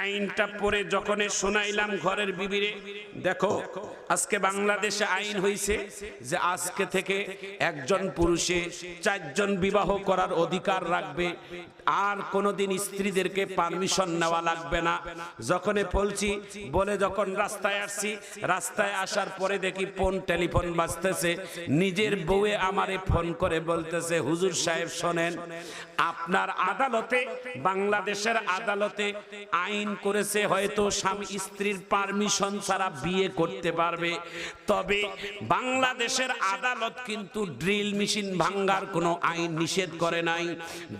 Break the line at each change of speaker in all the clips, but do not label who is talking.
আইনটা পড়ে যখন শোনাইলাম ঘরের বিবিরে, দেখো আজকে বাংলাদেশে আইন হইছে যে আজকে থেকে একজন পুরুষে 4 জন বিবাহ করার অধিকার রাখবে, আর কোনোদিন স্ত্রীদেরকে পারমিশন নেওয়া লাগবে না। যখন বলছি বলে যখন রাস্তায় আসছি, রাস্তায় আসার পরে দেখি ফোন টেলিফোন বাজতেছে, নিজের বউয়ে আমারে ফোন করে বলতেছে, হুজুর সাহেব শোনেন, আপনার আদালতে, বাংলাদেশের আদালতে আইন করেছে হয়তো স্বামী স্ত্রীর পারমিশন ছাড়া বিয়ে করতে পারবে, তবে বাংলাদেশের আদালত কিন্তু ড্রিল মেশিন ভাঙ্গার কোনো আইন নিষেধ করে নাই।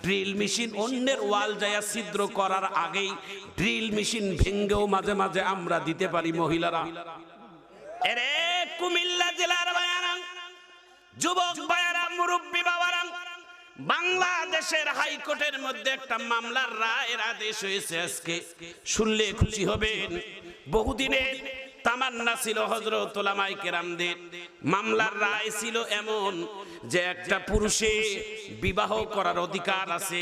ড্রিল মেশিন অন্যের ওয়াল জায়গা ছিদ্র করার আগেই ড্রিল মেশিন ভেঙ্গেও মাঝে মাঝে আমরা দিতে পারি মহিলারা। এরে কুমিল্লা জেলার বায়ারাং, যুবক বায়ারা, মুরব্বী বাবারাং, বাংলাদেশের হাইকোর্টের মধ্যে একটা মামলার রায়ের আদেশ হয়েছে। আজকে শুনলে খুশি হবেন। বহুদিনের তামান্না ছিল হযরত উলামায়ে কেরামদের। মামলার রায় ছিল এমন যে একটা পুরুষে বিবাহ করার অধিকার আছে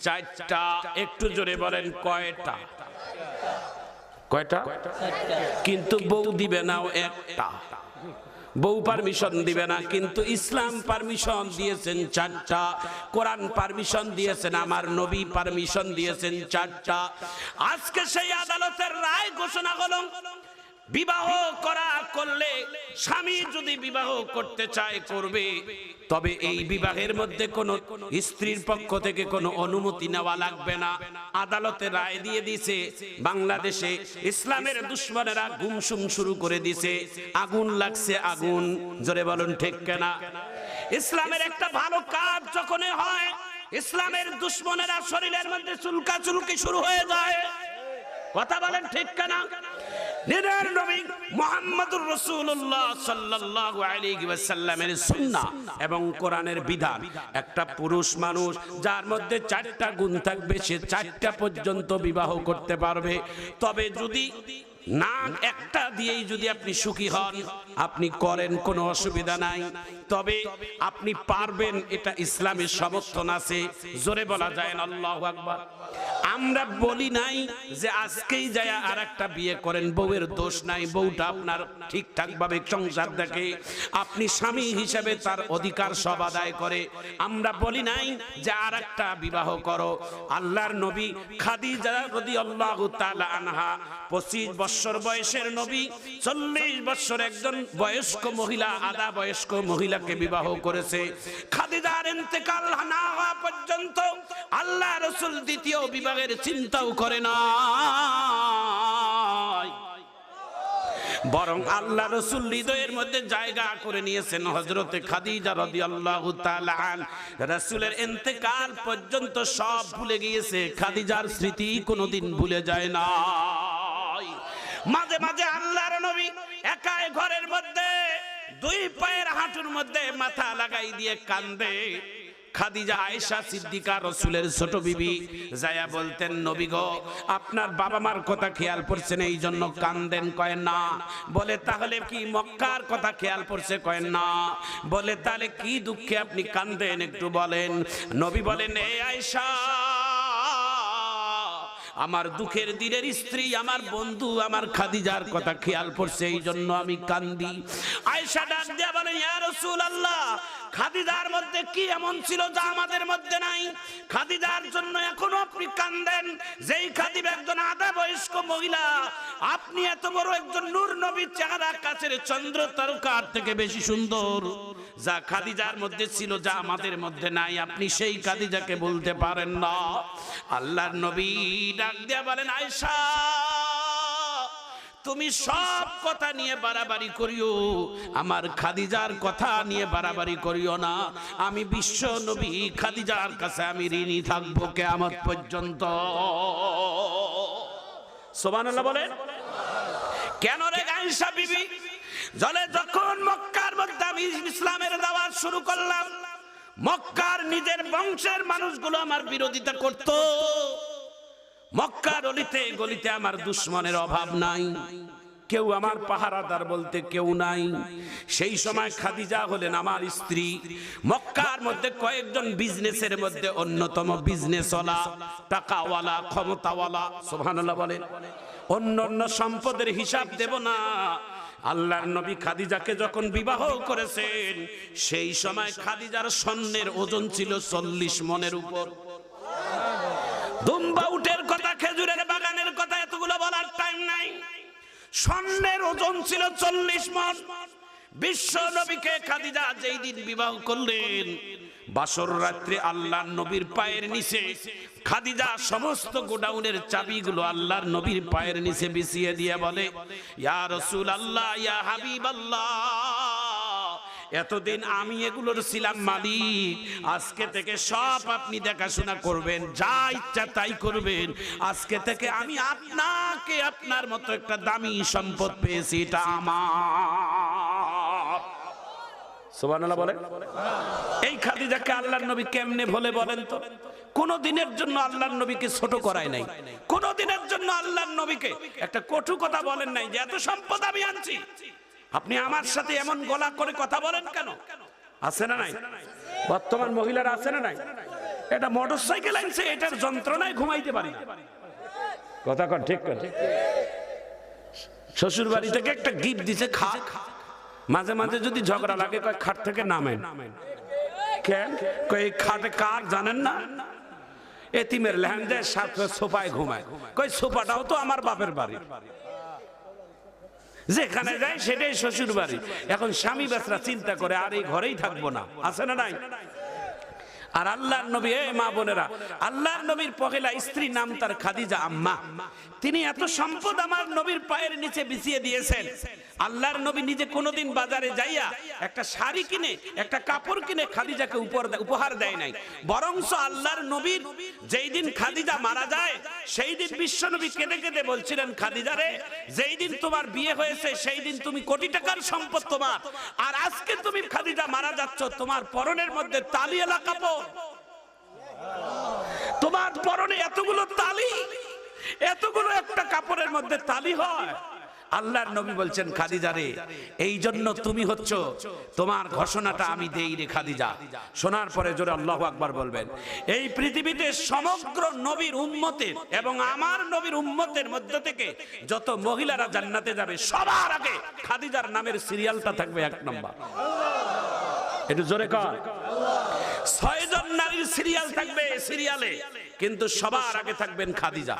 4টা। একটু জোরে বলেন কয়টা? কয়টা? কিন্তু বউ দিবে না একটা। বউ পারমিশন দিবে না, কিন্তু ইসলাম পারমিশন দিয়েছেন 4টা। কোরআন পারমিশন দিয়েছেন, আমার নবী পারমিশন দিয়েছেন 4টা। আজকে সেই আদালতের রায় ঘোষণা হলো, বিবাহ করা করলে স্বামী যদি বিবাহ করতে চায় করবে, তবে এই বিবাহের মধ্যে কোন স্ত্রীর পক্ষ থেকে কোনো অনুমতি নেওয়া লাগবে না। আদালতে রায় দিয়ে দিছে। বাংলাদেশে ইসলামের দুশমনেরা গুমসুম শুরু করে দিছে। আগুন লাগছে, আগুন। জোরে বলুন ঠিক কিনা? ইসলামের একটা ভালো কাজ যখন হয়, ইসলামের দুশমনেরা শরীরের মধ্যে চুলকা চুলকি শুরু হয়ে যায়। কথা বলেন ঠিক কিনা? নিরার নবী মুহাম্মদুর রাসূলুল্লাহ সাল্লাল্লাহু আলাইহি ওয়াসাল্লামের সুন্নাহ এবং কোরআনের বিধান, একটা পুরুষ মানুষ যার মধ্যে 4টা গুণ থাকবে, সে 4টা পর্যন্ত বিবাহ করতে পারবে। তবে যদি না একটা দিয়েই যদি আপনি সুখী হন, আপনি করেন, কোনো অসুবিধা নাই। তবে আপনি পারবেন, এটা ইসলামের সমর্থন আছে। জোরে বলা যায় না আল্লাহু আকবার? আমরা বলি নাই যে আজকেই যায় আর একটা বিয়ে করেন, বউয়ের দোষ নাই, বউটা আপনার ঠিকঠাক ভাবে সংসার দেখে, আপনি স্বামী হিসেবে তার অধিকার সব আদায় করে। আমরা বলি নাই যে আর একটা বিবাহ করো। আল্লাহর নবী খাদিজা রাদিয়াল্লাহু তাআলা আনহা 25 বছর বয়সের নবী 40 বছর একজন বয়স্ক মহিলা, আধা বয়স্ক মহিলাকে বিবাহ করেছে। খাদিজার ইন্তেকাল না হওয়া পর্যন্ত আল্লাহ রাসূল দ্বিতীয় বিবাহের চিন্তাও করে না, বরং আল্লাহ রাসূল হৃদয়ের মধ্যে জায়গা করে নিয়েছেন হযরতে খাদিজা রাদিয়াল্লাহু তাআলা আনহা। রাসূলের ইন্তেকাল পর্যন্ত সব ভুলে গিয়েছে, খাদিজার স্মৃতি কোনোদিন ভুলে যায় না। মাঝে মাঝে আল্লাহর নবী একাই ঘরের মধ্যে 2 পায়ের হাঁটুর মধ্যে মাথা লাগাই দিয়ে কান্দে। খাদিজা আয়েশা সিদ্দিকা রাসূলের ছোট বিবি যায়া বলতেন, নবী গো, আপনার বাবা মার কথা খেয়াল পড়ছে না, এই জন্য কান্দেন? কয় না। বলে তাহলে কি মক্কার কথা খেয়াল পড়ছে? কয় না। বলে তাহলে কি দুঃখে আপনি কান্দেন একটু বলেন। নবী বলেন, এ আয়েশা, আমার দুঃখের দিনের স্ত্রী, আমার বন্ধু, আমার খাদিজার কথা খেয়াল পড়ছে, এই জন্য আমি কান্দি। আয়েশা ডাক দিয়া বলে, ইয়া রাসূলুল্লাহ, খাদিজার মধ্যে কি এমন ছিল যা আমাদের মধ্যে নাই? খাদিজার জন্য এখনো আপনি কান্দেন? যেই খাদিজা একজন আধা বয়স্ক মহিলা, আপনি এত বড় একজন নূর নবীর চেহারা, কাছের চন্দ্র তারকার থেকে বেশি সুন্দর, যা খাদিজার মধ্যে ছিল যা আমাদের মধ্যে নাই, আপনি সেই খাদিজাকে বলতে পারেন না? আল্লাহর নবী ডাক দিয়া বলেন, আয়েশা, তুমি সব কথা নিয়ে বাড়াবাড়ি করিও, আমার খাদিজার কথা নিয়ে বাড়াবাড়ি করিও না। আমি বিশ্ব নবী খাদিজার কাছে আমি ঋণী থাকবো কিয়ামত পর্যন্ত। সুবহানাল্লাহ বলেন। কেন রে আয়েশা বিবি? জলে যখন মক্কার মধ্যে আমি ইসলামের দাওয়াত শুরু করলাম, মক্কার নিজের বংশের মানুষগুলো আমার বিরোধিতা করত। মক্কার অলিতে গলিতে আমার দুশমনের অভাব নাই। কেউ আমার পাহারাদার বলতে কেউ নাই। সেই সময় খাদিজা হলেন আমার স্ত্রী। মক্কার মধ্যে কয়েকজন বিজনেসের মধ্যে অন্যতম বিজনেসওয়ালা, টাকাওয়ালা, ক্ষমতাওয়ালা, সুবহানাল্লাহ বলেন। অন্য সম্পদের হিসাব দেব না। আল্লাহর নবী খাদিজাকে যখন বিবাহ করেছেন সেই সময় খাদিজার স্বর্ণের ওজন ছিল 40 মনের উপর। দুম্বা উটের কথা, খেজুরের বাগানের কথা এতগুলো বলার টাইম নাই। স্বর্ণের ওজন ছিল 40 মণ। বিশ্ব নবীকে খাদিজা যেই দিন বিবাহ করলেন, বাসর রাত্রে আল্লাহর নবীর পায়ের নিচে খাদিজা সমস্ত গোডাউনের চাবিগুলো আল্লাহর নবীর পায়ের নিচে বিছিয়ে দিয়ে বলে, ইয়া রাসূলুল্লাহ, ইয়া হাবিবাল্লাহ, এতদিন আমি এগুলোর ছিলাম মালিক, আজকে থেকে সব আপনি দেখাশোনা করবেন, যা ইচ্ছা তাই করবেন। আজকে থেকে আমি আপনাকে, আপনার মতো একটা দামি সম্পদ পেয়েছি, এটা আমার। সুবহানাল্লাহ বলেন। এই খাদিজাকে আল্লাহর নবী কেমনে ভুলে বলেন তো? কোন দিনের জন্য আল্লাহর নবীকে ছোট করায় নাই, কোন দিনের জন্য আল্লাহর নবীকে একটা কটু কথা বলেন নাই যে এত সম্পদ আমি আনছি, আপনি আমার সাথে এমন গলা করে কথা বলেন কেন? আছে না নাই? বর্তমান মহিলারা আছে না নাই? এটা মোটরসাইকেল আনছে, এটার যন্ত্রণায় ঘুমাইতে পারি না। কথা কন, ঠিক কন। শ্বশুর বাড়ি থেকে একটা গিফট দিছে, খা। মাঝে মাঝে যদি ঝগড়া লাগে কয় খাট থেকে নামেন। কেন? কই খাটে কার জানেন না? এতিমের লেহেঙ্গায় সাথে সোফায় ঘুমায়। কই সোফাটাও তো আমার বাপের বাড়ি, যেখানে যায় সেটাই শ্বশুর বাড়ি। এখন স্বামী বেচারা চিন্তা করে আর এই ঘরেই থাকবো না, আছে না নাই? আর আল্লাহর নবী, এই মা বোনেরা, আল্লাহর নবীর পহেলা স্ত্রী নাম তার খাদিজা আম্মা। তিনি এত সম্পদ আমার নবীর পায়ের নিচে বিছিয়ে দিয়েছেন। আল্লাহর নবী নিজে কোনোদিন বাজারে যাইয়া একটা শাড়ি কিনে, একটা কাপড় কিনে খাদিজাকে উপহার দেয় নাই। বরংস আল্লাহর নবীর যেই দিন খাদিজা মারা যায় সেই দিন বিশ্ব নবী কেঁদে কেঁদে বলছিলেন, খাদিজা রে, যেই দিন তোমার বিয়ে হয়েছে সেই দিন তুমি কোটি টাকার সম্পদ তোমার, আর আজকে তুমি খাদিজা মারা যাচ্ছ, তোমার পরনের মধ্যে তালিওয়ালা কাপড়, তোমার পরনে এতগুলো তালি, এতগুলো একটা কাপড়ের মধ্যে তালি হয়। আল্লাহর নবী বলছেন, খাদিজা রে, এই জন্য তুমি হচ্ছ, তোমার ঘোষণাটা আমি দেই রে খাদিজা। শোনার পরে জোরে আল্লাহু আকবার বলবেন। এই পৃথিবীতে সমগ্র নবীর উম্মতের এবং আমার নবীর উম্মতের মধ্য থেকে যত মহিলারা জান্নাতে যাবে সবার আগে খাদিজার নামের সিরিয়ালটা থাকবে 1 নম্বর। একটু জোরে কর। 6 জন নারীর সিরিয়াল থাকবে, সিরিয়ালে কিন্তু সবার আগে থাকবেন খাদিজা।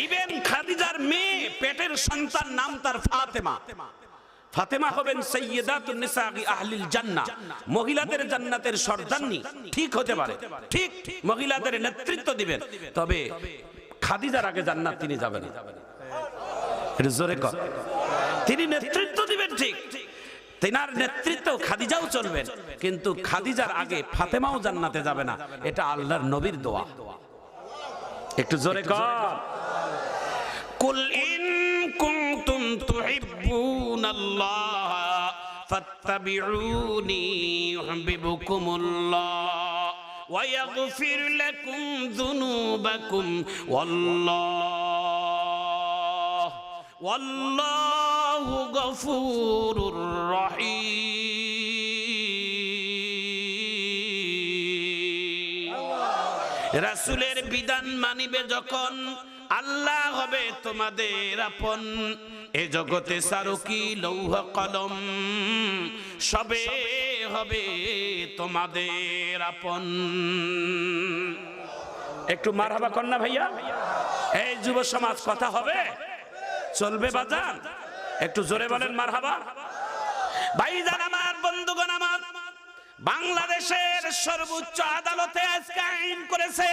ইভেন খাদিজার মেয়ে, পেটের সন্তান নাম তার ফাতেমা। ফাতেমা হবেন সাইয়্যিদাতুন নিসাঈ আহলিল জান্নাহ, মহিলাদের জান্নাতের সর্দারনি। ঠিক হতে পারে, ঠিক মহিলাদের নেতৃত্ব দিবেন, তবে খাদিজার আগে জান্নাত তিনি যাবেন। এটা জোরে কর। তিনি নেতৃত্ব দিবেন, ঠিক তিনার নেতৃত্ব খাদিজাও চলবেন, কিন্তু খাদিজার আগে ফাতেমাও জান্নাতে যাবে না। এটা আল্লাহর নবীর দোয়া। একটু জোরে কর। কুল ইন কুনতুম তুহিব্বুনাল্লাহ ফাত্তাবিউনি ইউহিব্বুকুমুল্লাহ ওয়া ইয়াগফির লাকুম যুনুবাকুম ওয়াল্লাহু গফুরুর রহিম। রাসূলের বিধান মানিবে যখন, আল্লাহ হবে তোমাদের আপন। এ জগতে সারকি লৌহ কলম সবে হবে তোমাদের আপন। একটু মারহাবা কর না ভাইয়া। এই যুব সমাজ, কথা হবে, চলবে বাজান, একটু জোরে বলেন মারহাবা। ভাইজান আমার, বন্ধুগণ আমার, বাংলাদেশের সর্বোচ্চ আদালতে আজকে আইন করেছে,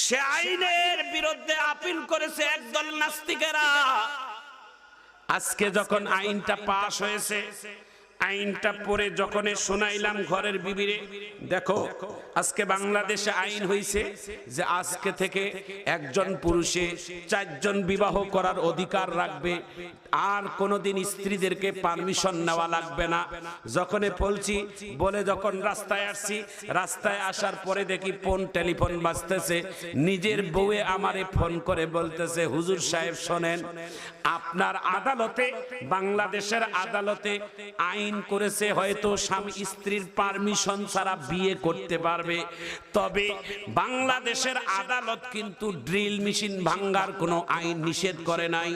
সে আইনের বিরুদ্ধে আপিল করেছে একদল নাস্তিকেরা। আজকে যখন আইনটা পাশ হয়েছে, আইনটা পড়ে যখন শোনাইলাম ঘরের বিবিরে, দেখো আজকে বাংলাদেশে আইন হয়েছে যে আজকে থেকে একজন পুরুষে 4 জন বিবাহ করার অধিকার রাখবে, আর কোনোদিন স্ত্রীদেরকে পারমিশন নেওয়া লাগবে না। যখন বলছি বলে যখন রাস্তায় আসছি, রাস্তায় আসার পরে দেখি ফোন টেলিফোন বাজতেছে, নিজের বউয়ে আমারে ফোন করে বলতেছে, হুজুর সাহেব শোনেন, আপনার আদালতে, বাংলাদেশের আদালতে আইন করেছে হয়তো স্বামী স্ত্রীর পারমিশন ছাড়া বিয়ে করতে পারবে, তবে বাংলাদেশের আদালত কিন্তু ড্রিল মেশিন ভাঙ্গার কোনো আইন নিষেধ করে নাই।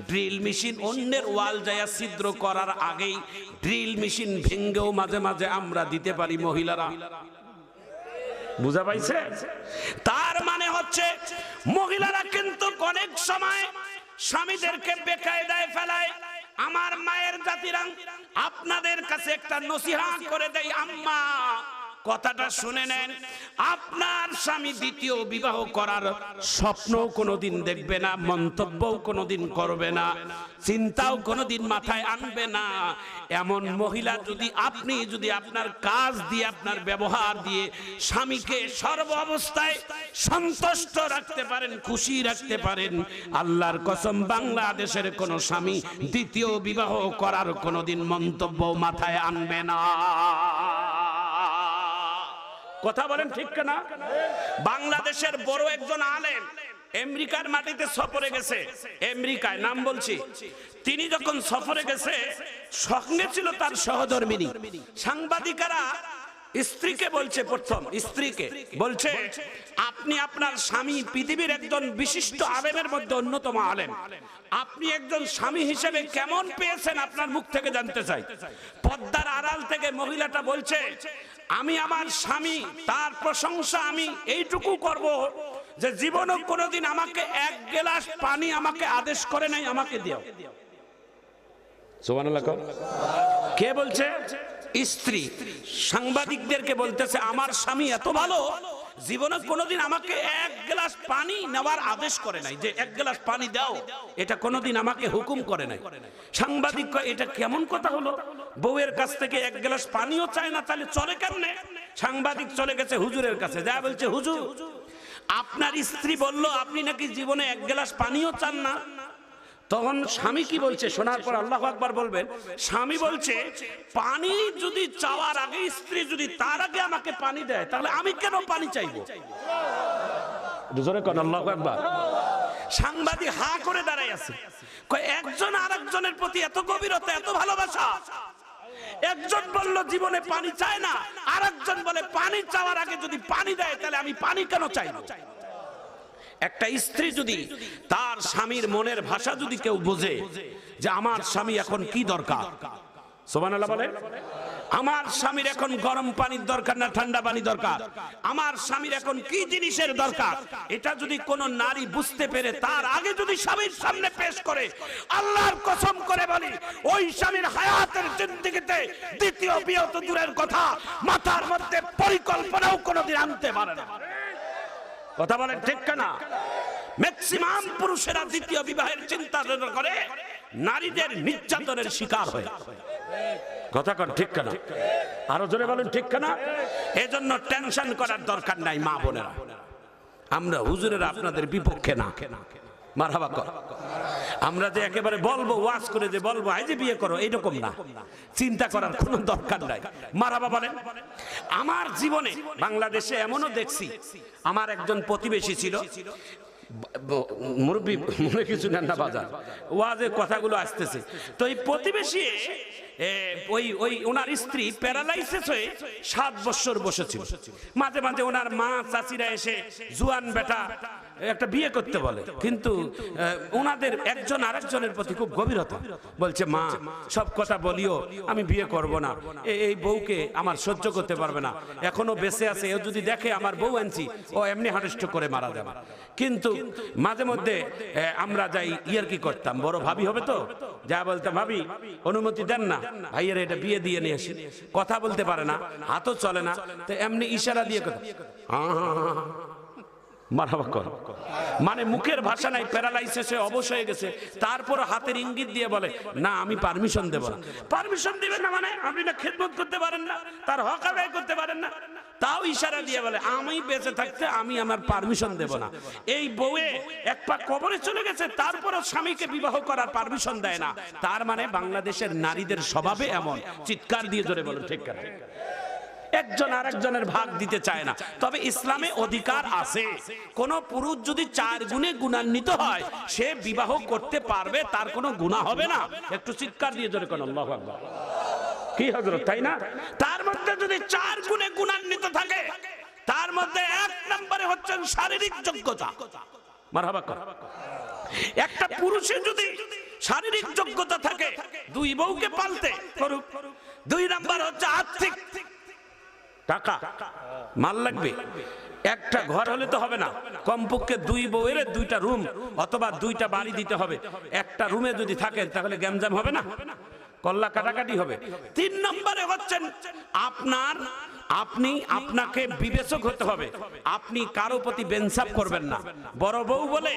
ড্রিল মেশিন অন্যের ওয়াল যায় ছিদ্র করার আগেই ড্রিল মেশিন ভেঙ্গেও মাঝে মাঝে আমরা দিতে পারি মহিলারা। বুঝা পাইছে? তার মানে হচ্ছে মহিলারা কিন্তু অনেক সময় স্বামীদেরকে বেকায়দায় ফেলায়। আমার মায়ের জাতিরা আপনাদের কাছে একটা নসিহত করে দেয়, আম্মা কথাটা শুনে নেন, আপনার স্বামী দ্বিতীয় বিবাহ করার স্বপ্ন কোনোদিন দেখবে না, মন্তব্যও কোনোদিন করবে না, চিন্তাও কোনোদিন মাথায় আনবে না। এমন মহিলা আপনি যদি আপনার কাজ দিয়ে, আপনার ব্যবহার দিয়ে স্বামীকে সর্ব অবস্থায় সন্তুষ্ট রাখতে পারেন, খুশি রাখতে পারেন, আল্লাহর কসম বাংলাদেশের কোন স্বামী দ্বিতীয় বিবাহ করার কোনোদিন মন্তব্য মাথায় আনবে না। কথা বলেন ঠিক না? বাংলাদেশের বড় একজন আলেম আমেরিকার মাটিতে সফরে গেছে, আমেরিকায় নাম বলছি, তিনি যখন সফরে গেছে সঙ্গে ছিল তার সহধর্মিনী। সাংবাদিকেরা স্ত্রীকে বলছে, প্রথম স্ত্রীকে বলছে, আপনি আপনার স্বামী পৃথিবীর একজন বিশিষ্ট আলেমের মধ্যে অন্যতম আলেম, আপনি একজন স্বামী হিসেবে কেমন পেয়েছেন আপনার মুখ থেকে জানতে চাই। পর্দার আড়াল থেকে মহিলাটা বলছে, আমি আমার স্বামী, তার প্রশংসা আমি এইটুকু করব যে জীবনে কোনোদিন আমাকে 1 গ্লাস পানি আমাকে আদেশ করে নাই, আমাকে দিও। সুবহানাল্লাহ। কে বলছে? স্ত্রী সাংবাদিকদেরকে বলতেছে, আমার স্বামী এত ভালো, জীবনে কোনোদিন আমাকে 1 গ্লাস পানি নেওয়ার আদেশ করে নাই, যে 1 গ্লাস পানি দাও, এটা কোনোদিন আমাকে হুকুম করে নাই। সাংবাদিক কয়, এটা কেমন কথা হলো? বউয়ের কাছ থেকে 1 গ্লাস পানিও চায় না, তাহলে চলে কেমনে? সাংবাদিক চলে গেছে হুজুরের কাছে, যা বলছে, হুজুর আপনার স্ত্রী বলল আপনি নাকি জীবনে 1 গ্লাস পানিও চান না। তখন স্বামী কি বলছে শোনার পর আল্লাহু আকবার বলবেন, স্বামী বলছে, পানি যদি চাওয়ার আগে স্ত্রী যদি তার আগে আমাকে পানি দেয়, তাহলে আমি কেন পানি চাইবো? জোরে কোন আল্লাহু আকবার। সাংবাদিক হা করে দাঁড়ায় আছে, কয় একজন আরেকজনের প্রতি এত গভীরতা, এত ভালোবাসা। একজন বলল জীবনে পানি চায় না, আরেকজন বলে পানি চাওয়ার আগে যদি পানি দেয় তাহলে আমি পানি কেন চাইবো? একটা স্ত্রী যদি তার স্বামীর মনের ভাষা যদি কেউ বোঝে, যে আমার স্বামী এখন কি দরকার, সুবহানাল্লাহ বলে, আমার স্বামীর এখন গরম পানির দরকার না ঠান্ডা পানি দরকার, আমার স্বামীর এখন কি জিনিসের দরকার, এটা যদি কোন নারী বুঝতে পেরে তার আগে যদি স্বামীর সামনে পেশ করে, আল্লাহর কসম করে বলি, ওই স্বামীর হায়াতের জিন্দেগিতে দ্বিতীয় বিয়ে তো দূরের কথা, মাথার মধ্যে পরিকল্পনাও কোনোদিন আনতে পারে না। কথা বলেন ঠিক না? ম্যাক্সিমাম পুরুষেরা দ্বিতীয় বিবাহের চিন্তা করে নারীদের নির্যাতনের শিকার হয়। কথা কন ঠিক না? আরো জোরে বলেন ঠিক না? এজন্য টেনশন করার দরকার নাই মা বোনেরা, আমরা হুজুরেরা আপনাদের বিপক্ষে না। মারহাবা কর। আমরা যে একেবারে বলবো ওয়াজ করে যে বলবো এই যে বিয়ে করো, এইরকম না, চিন্তা করার কোনো দরকার নাই। মারহাবা বলেন। আমার জীবনে বাংলাদেশে এমনও দেখছি, আমার একজন প্রতিবেশী ছিল, মুরব্বী মনে কিছু নেন না, বাজার ওয়াজের কথাগুলো আসতেছে, তো এই প্রতিবেশী ওনার স্ত্রী প্যারালাইসিস হয়ে 7 বছর বসেছিল। মাঝে মাঝে ওনার মা চাচিরা এসে জুয়ান বেটা একটা বিয়ে করতে বলে, কিন্তু ওনাদের একজন আরেকজনের প্রতি খুব গভীরতা, বলছে মা সব কথা বলিও, আমি বিয়ে করব না, এই বউকে আমার সহ্য করতে পারবে না, এখনো বেঁচে আছে, ও যদি দেখে আমার বউ আনছি ও এমনি হার্ট করে মারা যাবে। কিন্তু মাঝে মধ্যে আমরা যাই ইয়ার কি করতাম, বড় ভাবি হবে তো, যা বলতাম ভাবি অনুমতি দেন না, ভাইয়ের এটা বিয়ে দিয়ে নিয়ে আসি, কথা বলতে পারে না, হাতও চলে না, তো এমনি ইশারা দিয়ে কথা মারহাবা কর। মানে মুখের ভাষা নাই, প্যারালাইসিসে অবশ হয়ে গেছে, তারপর হাতের ইঙ্গিত দিয়ে বলে না আমি পারমিশন দেব না। পারমিশন দিবেন না মানে আপনি না খেদমত করতে পারেন না, তার হক আদায় করতে পারেন না, তাও ইশারা দিয়ে বলে আমি বেঁচে থাকতে আমি আমার পারমিশন দেব না। এই বউয়ে এক পা কবরে চলে গেছে, তারপরও স্বামীকে বিবাহ করার পারমিশন দেয় না। তার মানে বাংলাদেশের নারীদের স্বভাবে এমন। চিৎকার দিয়ে জোরে বলুন ঠিক কারণ একজন আরেকজনের ভাগ দিতে চায় না। তবে ইসলামে অধিকার আছে, কোন পুরুষ যদি 4 গুণে গুণান্বিত হয় সে বিবাহ করতে পারবে, তার কোনো গুনাহ হবে না। একটু চিৎকার দিয়ে জোরে কোন আল্লাহু আকবার। কি হযরত, তাই না? তার মধ্যে যদি 4 গুণে গুণান্বিত থাকে, তার মধ্যে 1 নম্বরে হচ্ছে শারীরিক যোগ্যতা। মারহাবা কর। একটা পুরুষের যদি শারীরিক যোগ্যতা থাকে 2 বউকে পালতে করুক। 2 নাম্বার হচ্ছে আর্থিক টাকা, মাল লাগবে। একটা ঘর হলে তো হবে না, কমপক্ষে 2 বউয়ের 2টা রুম অথবা 2টা বাড়ি দিতে হবে। একটা রুমে যদি থাকেন তাহলে গ্যামজাম হবে না, কল্লা কাটাকাটি হবে। 3 নম্বরে হচ্ছেন আপনাকে বিবেচক হতে হবে। আপনি কারো প্রতি বেনসাপ করবেন না। বড় বউ বলে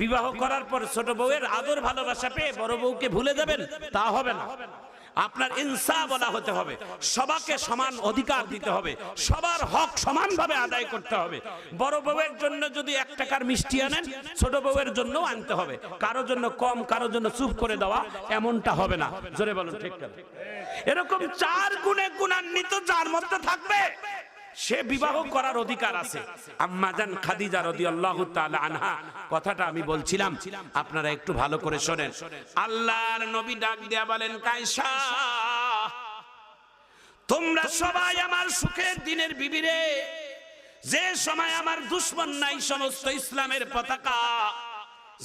বিবাহ করার পর ছোট বউয়ের আদর ভালোবাসা পেয়ে বড় বউকে ভুলে যাবেন, তা হবে না। আপনার ইনসাফ বলা হতে হবে, সবাইকে সমান অধিকার দিতে হবে, সবার হক সমানভাবে আদায় করতে হবে। বড় বউয়ের জন্য যদি 1 টাকার মিষ্টি আনেন, ছোট বউয়ের জন্য আনতে হবে। কারো জন্য কম, কারো জন্য চুপ করে দেওয়া, এমনটা হবে না। জোরে বলুন ঠিক না? এরকম 4 গুণে গুণান্বিত যার মধ্যে থাকবে সে বিবাহ করার অধিকার আছে। আম্মা জান খাদিজা রাদিয়াল্লাহু তাআলা আনহা কথাটা আমি বলছিলাম, আপনারা একটু ভালো করে শোনেন। আল্লাহর নবী ডাক দিয়া বলেন, কায়সা তোমরা সবাই আমার সুখের দিনের বিবি রে। যে সময় আমার দুশমন নাই সমস্ত ইসলামের পতাকা,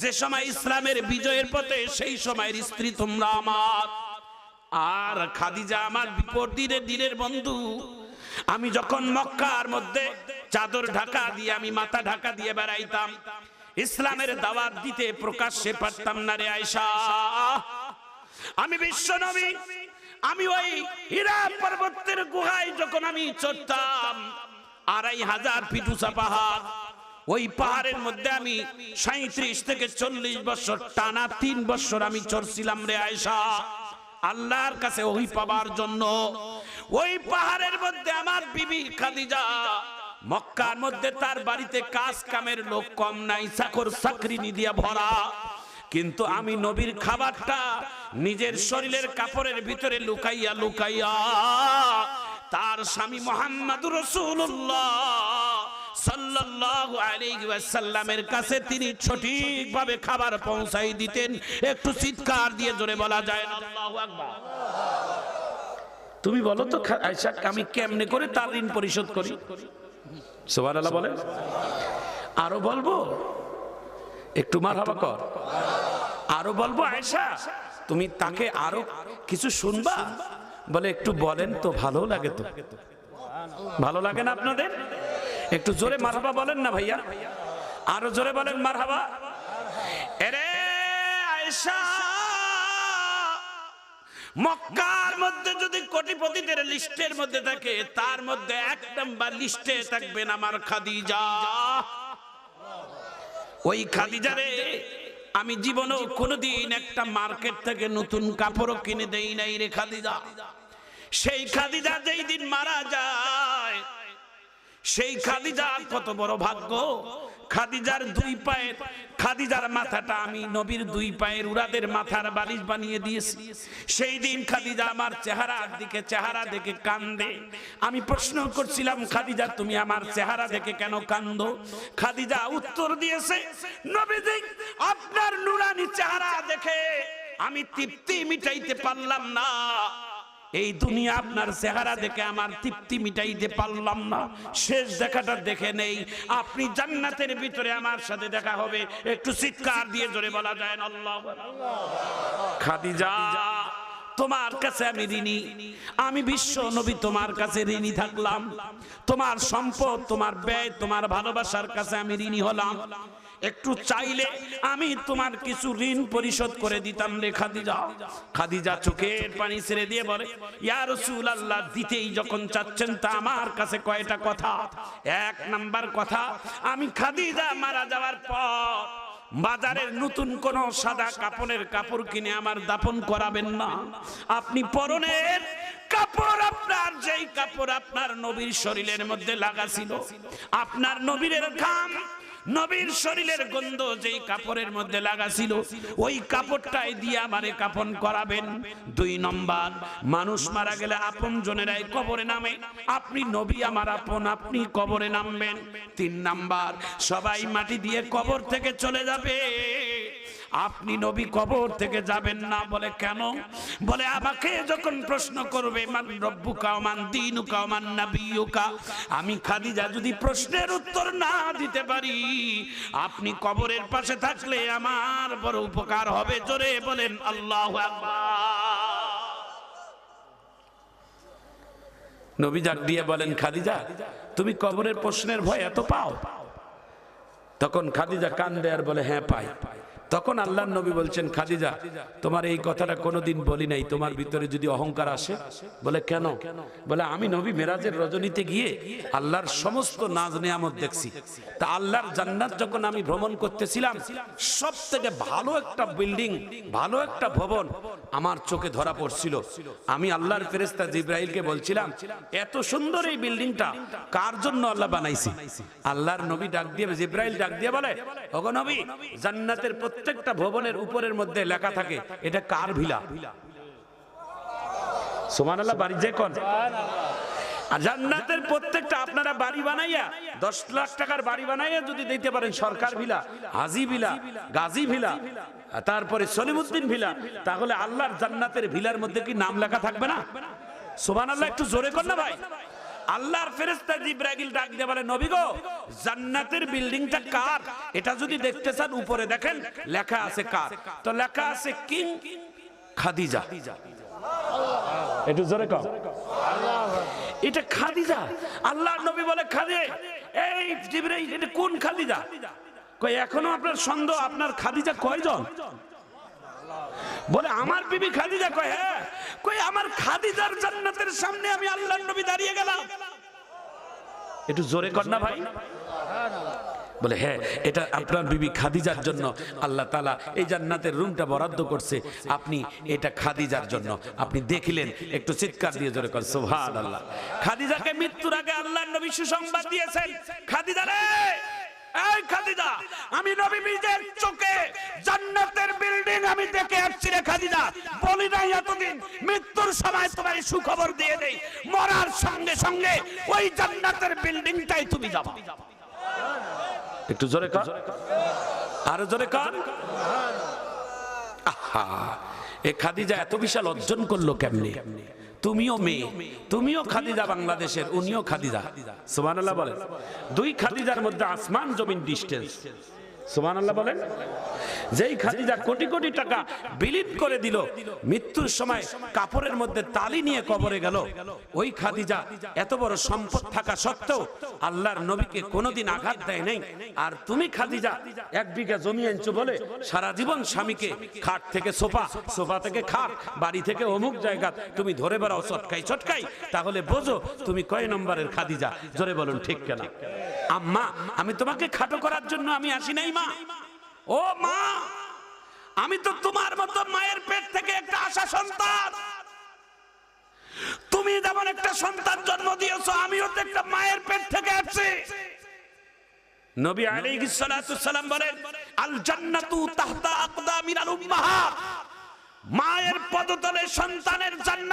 যে সময় ইসলামের বিজয়ের পথে, সেই সময়ের স্ত্রী তোমরা আমার। আর খাদিজা আমার বিপদের দিনের বন্ধু। আমি যখন মক্কার মধ্যে চাদর ঢাকা দিয়ে, আমি মাথা ঢাকা দিয়ে বেড়াইতাম, ইসলামের দাওয়াত দিতে প্রকাশ্যে পারতাম না রে আয়েশা। আমি বিশ্ব নবী, আমি ওই হীরা পর্বতের গুহায় যখন আমি চড়তাম, 2500 ফিট উঁচা পাহাড়, ওই পাহাড়ের মধ্যে আমি 37 থেকে 40 বছর টানা 3 বছর আমি চড়ছিলাম রে আয়েশা, আল্লাহর কাছে ওই পাবার জন্য। ওই পাহাড়ের মধ্যে আমার বিবি খাদিজা, মক্কার মধ্যে তার বাড়িতে কাজ কামের লোক কম নাই, চাকর চাকরিনী দিয়া ভরা। কিন্তু আমি নবীর খাবারটা নিজের শরীরের কাপড়ের ভিতরে লুকাইয়া লুকাইয়া তার স্বামী মুহাম্মদুর রাসূলুল্লাহ সাল্লাল্লাহু আলাইহি ওয়াসাল্লামের কাছে তিনি সঠিকভাবে খাবার পৌঁছাই দিতেন। একটু চিৎকার দিয়ে জোরে বলা যায় না আল্লাহু আকবার। তুমি বলো তো আয়েশা, আমি কেমনে করে তার ঋণ পরিশোধ করি? সুবহানাল্লাহ বলেন। আরো বলবো, একটু মারহাবা কর। আরো বলবো আয়েশা, তুমি তাকে আরো কিছু শুনবা? বলে একটু বলেন তো, ভালো লাগে তো। ভালো লাগে না আপনাদের? একটু জোরে মারহাবা বলেন না ভাইয়া, আরো জোরে বলেন মারহাবা। এরে আয়েশা, মক্কার মধ্যে যদি কোটিপতিদের লিস্টের মধ্যে থাকে, তার মধ্যে 1 নাম্বার লিস্টে থাকবেন আমার খাদিজা। ওই খাদিজারে আমি জীবনেও কোনোদিন একটা মার্কেট থেকে নতুন কাপড়ও কিনে দেই নাই রে খাদিজা। সেই খাদিজা যেই দিন মারা যায়, সেই খাদিজার কত বড় ভাগ্য। খাদিজার 2 পায়ের, খাদিজার মাথাটা আমি নবীর 2 পায়ের উরাদের মাথার বালিশ বানিয়ে দিয়েছি। সেই দিন খাদিজা আমার চেহারার দিকে চেহারা দেখে কান্দে। আমি প্রশ্ন করছিলাম, খাদিজা তুমি আমার চেহারা দেখে কেন কান্দো? খাদিজা উত্তর দিয়েছে, নবীজি আপনার নুরানি চেহারা দেখে আমি তৃপ্তি মিটাইতে পারলাম না। এই দুনিয়া আপনার চেহারা দেখে আমার তৃপ্তি মিটাইতে পারলাম না। শেষ দেখাটা দেখে নেই, আপনি জান্নাতের ভিতরে আমার সাথে দেখা হবে। একটু চিৎকার দিয়ে জোরে বলা যায় না আল্লাহু আকবার। খাদিজা তোমার কাছে আমি ঋণী, আমি বিশ্ব নবী তোমার কাছে ঋণী থাকলাম। তোমার সম্পদ, তোমার ব্যয়, তোমার ভালোবাসার কাছে আমি ঋণী হলাম। একটু চাইলে আমি তোমার কিছু ঋণ পরিশোধ করে দিতাম রে খাদিজা। খাদিজা চোখের পানি ছেড়ে দিয়ে বলে, ইয়া রাসূলুল্লাহ, দিতেই যখন চাচ্ছেন তা আমার কাছে কয়টা কথা। এক নাম্বার কথা, আমি খাদিজা মারা যাওয়ার পর বাজারের নতুন কোন সাদা কাপড়ের কাপড় কিনে আমার দাফন করাবেন না। আপনি পরনের কাপড়, আপনার যেই কাপড় আপনার নবীর শরীরের মধ্যে লাগা ছিল, আপনার নবীর ঘাম, নবীর শরীরের গন্ধ যেই কাপড়ের মধ্যে লাগা ছিল, ওই কাপড়টাই দিয়ে আমারে কাফন করাবেন। 2 নম্বর, মানুষ মারা গেলে আপন জনেরাই কবরে নামে, আপনি নবী আমার আপন, আপনি কবরে নামবেন। 3 নম্বর, সবাই মাটি দিয়ে কবর থেকে চলে যাবে, আপনি নবী কবর থেকে যাবেন না। বলে কেন? বলে আমাকে যখন প্রশ্ন করবে মান রব্বুকা ওয়া মান দীনুকা ওয়া মান নাবিয়ুকা, আমি খাদিজা যদি প্রশ্নের উত্তর না দিতে পারি, আপনি কবরের পাশে থাকলে আমার বড় উপকার হবে। জোরে বলেন আল্লাহু আকবার। নবী ডাক দিয়ে বলেন, খাদিজা তুমি কবরের প্রশ্নের ভয় এত পাও? তখন খাদিজা কান্দে আর বলে, হ্যাঁ পাই। তখন আল্লাহর নবী বলছেন, খাদিজা তোমার এই কথাটা কোনোদিন বলি নাই, তোমার ভিতরে যদি অহংকার আসে। বলে কেন? বলে আমি নবী মেরাজের রজনীতে গিয়ে আল্লাহর সমস্ত নাজ নেয়ামত দেখছি। তা আল্লাহর জান্নাত যখন আমি ভ্রমণ করতেছিলাম, সব থেকে ভালো একটা বিল্ডিং, ভালো একটা ভবন আমার চোখে ধরা পড়ছিল। আমি আল্লাহর ফেরেশতা জিবরাইলকে বলছিলাম, এত সুন্দর এই বিল্ডিংটা কার জন্য আল্লাহ বানাইছে? আল্লাহর নবী ডাক দিয়ে, জিবরাইল ডাক দিয়ে বলে, ওগো নবী, জান্নাতের প্রত্যেকটা ভবনের উপরের মধ্যে লেখা থাকে এটা কার ভিলা। সুবহানাল্লাহ, বাড়ি যে কোন আর জান্নাতের প্রত্যেকটা আপনারা বাড়ি বানাইয়া 10 লাখ টাকার বাড়ি বানাইয়া যদি দিতে পারেন সরকার ভিলা, হাজি ভিলা, গাজী ভিলা, তারপরে সলিমউদ্দিন ভিলা, তাহলে আল্লাহর জান্নাতের ভিলার মধ্যে কি নাম লেখা থাকবে না? সুবহানাল্লাহ, একটু জোরে কর না ভাই। আল্লাহর ফেরেশতা জিবরাইল ডাক দিয়ে বলে, নবী গো, জান্নাতের বিল্ডিংটা কার? এটা যদি দেখতে চান উপরে দেখেন লেখা আছে কার? তো লেখা আছে কিং খাদিজা। একটু জোরে কর, এটা খাদিজা। আল্লাহর নবী বলে, খাদিজা, এই জিবরাইল এটা কোন খাদিজা? কই এখনো আপনার সন্দেহ, আপনার খাদিজা কয়জন? বলে আমার বিবি খাদিজা। কয় হ্যাঁ। কই আমার খাদিজার জান্নাতের সামনে আমি আল্লাহর নবী দাঁড়িয়ে গেলাম। একটু জোরে কর না ভাই। বলে হ্যাঁ, এটা আপনার বিবি খাদিজার জন্য আল্লাহ তাআলা এই জান্নাতের রুমটা বরাদ্দ করছে, আপনি এটা খাদিজার জন্য আপনি দেখিলেন। একটু চিৎকার দিয়ে জোরে কর সুবহানাল্লাহ। খাদিজাকে মৃত্যুর আগে আল্লাহর নবী সুসংবাদ দিয়েছেন, খাদিজা রে, এই খাদিজা, আমি নবী নিজের চোখে জান্নাতের বিল্ডিং আমি দেখে আসছি রে খাদিজা। বলি নাই এতদিন, মৃত্যুর সময় তোমার সুখবর দিয়ে দেই, মরার সঙ্গে সঙ্গে ওই জান্নাতের বিল্ডিংটাই তুমি যাবা। একটু জোরে কর, আরো জোরে কর। আহা, এই খাদিজা এত বিশাল অর্জন করলো কেমনে? তুমিও মেয়ে, তুমিও খাদিজা বাংলাদেশের, উনিও খাদিজা। সুবহানাল্লাহ বলেন। 2 খাদিজার মধ্যে আসমান জমিন ডিস্টেন্স। সুবহানাল্লাহ বলেন। যেই খাদিজা কোটি কোটি টাকা বিলীন করে দিল, মৃত্যুর সময় কাপড়ের মধ্যে তালি নিয়ে কবরে গেল, ওই খাদিজা এত বড় সম্পদ থাকা সত্ত্বেও আল্লাহর নবীকে কোনোদিন আঘাত দেয় নাই। আর তুমি খাদিজা 1 বিঘা জমি আনছো বলে সারা জীবন স্বামীকে খাট থেকে সোফা, সোফা থেকে খাট, বাড়ি থেকে অমুক জায়গা তুমি ধরে বেড়াও চটকাই চটকাই। তাহলে বোঝো তুমি কয় নম্বরের খাদিজা? জোরে বলুন ঠিক কেনা? আম্মা, আমি তোমাকে খাটো করার জন্য আমি আসি নাই মা। ও মা, আমি তো তোমার মতো মায়ের পেট থেকে একটা আশা সন্তান। তুমি যেমন একটা সন্তান জন্ম দিয়েছো, আমিও তো একটা মায়ের পেট থেকে আসছি। নবী আলাইহিস সালাতু সালাম বলেন, আল জান্নাতু তাহতা আকদামিল উম্মাহাত, মায়ের পদতলে সন্তানের জান্নাত।